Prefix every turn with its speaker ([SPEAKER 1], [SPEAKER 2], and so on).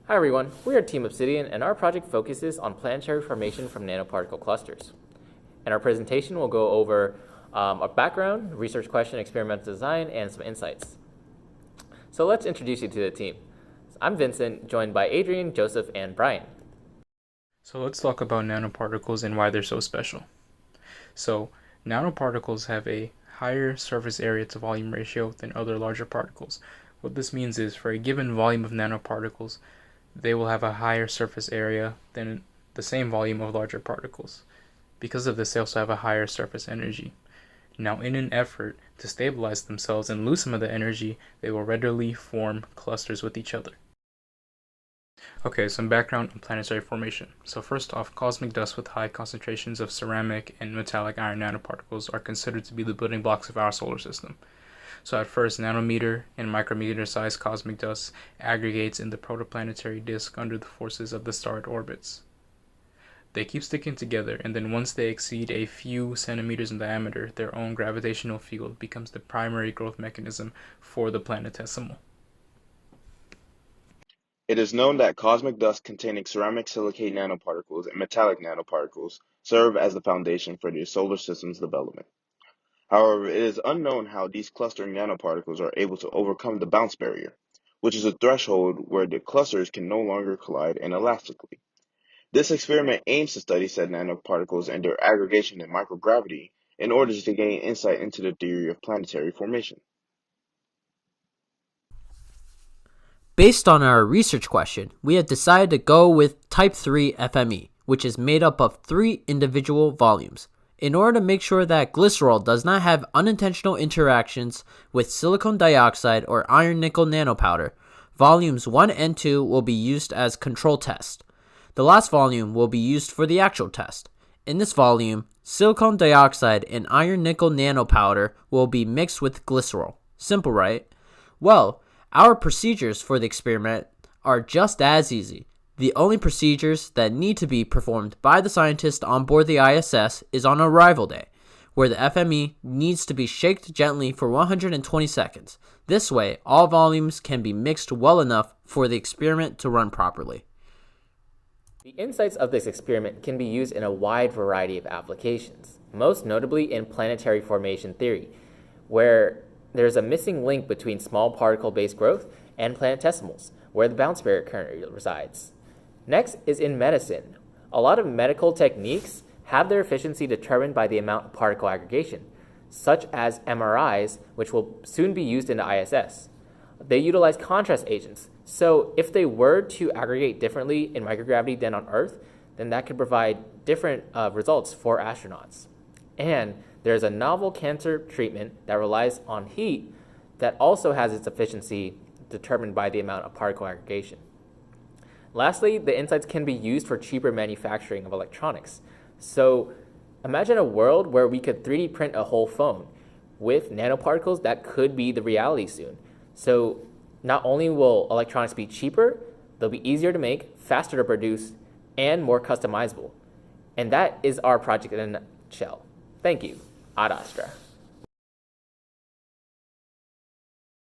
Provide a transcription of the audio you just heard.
[SPEAKER 1] Hi everyone, we are Team Obsidian and our project focuses on planetary formation from nanoparticle clusters. In our presentation, we'll go over a background, research question, experimental design, and some insights. So let's introduce you to the team. I'm Vincent, joined by Adrian, Joseph, and Brian.
[SPEAKER 2] So let's talk about nanoparticles and why they're so special. So nanoparticles have a higher surface area to volume ratio than other larger particles. What this means is for a given volume of nanoparticles, they will have a higher surface area than the same volume of larger particles. Because of this, they also have a higher surface energy. Now, in an effort to stabilize themselves and lose some of the energy, they will readily form clusters with each other. Okay, some background on planetary formation. So first off, cosmic dust with high concentrations of ceramic and metallic iron nanoparticles are considered to be the building blocks of our solar system. So at first, nanometer and micrometer sized cosmic dust aggregates in the protoplanetary disk under the forces of the star it orbits. They keep sticking together, and then once they exceed a few centimeters in diameter, their own gravitational field becomes the primary growth mechanism for the planetesimal.
[SPEAKER 3] It is known that cosmic dust containing ceramic silicate nanoparticles and metallic nanoparticles serve as the foundation for the solar system's development. However, it is unknown how these clustering nanoparticles are able to overcome the bounce barrier, which is a threshold where the clusters can no longer collide inelastically. This experiment aims to study said nanoparticles and their aggregation in microgravity in order to gain insight into the theory of planetary formation.
[SPEAKER 4] Based on our research question, we have decided to go with Type 3 FME, which is made up of 3 individual volumes. In order to make sure that glycerol does not have unintentional interactions with silicon dioxide or iron nickel nanopowder, volumes 1 and 2 will be used as control test. The last volume will be used for the actual test. In this volume, silicon dioxide and iron nickel nanopowder will be mixed with glycerol. Simple, right? Well, our procedures for the experiment are just as easy. The only procedures that need to be performed by the scientist on board the ISS is on arrival day, where the FME needs to be shaken gently for 120 seconds. This way, all volumes can be mixed well enough for the experiment to run properly.
[SPEAKER 1] The insights of this experiment can be used in a wide variety of applications, most notably in planetary formation theory, where there's a missing link between small particle-based growth and planetesimals, where the bounce barrier currently resides. Next is in medicine. A lot of medical techniques have their efficiency determined by the amount of particle aggregation, such as MRIs, which will soon be used in the ISS. They utilize contrast agents, so if they were to aggregate differently in microgravity than on Earth, then that could provide different results for astronauts. And there's a novel cancer treatment that relies on heat that also has its efficiency determined by the amount of particle aggregation. Lastly, the insights can be used for cheaper manufacturing of electronics. So imagine a world where we could 3D print a whole phone with nanoparticles that could be the reality soon. So not only will electronics be cheaper, they'll be easier to make, faster to produce, and more customizable. And that is our project in a nutshell. Thank you. Ad Astra.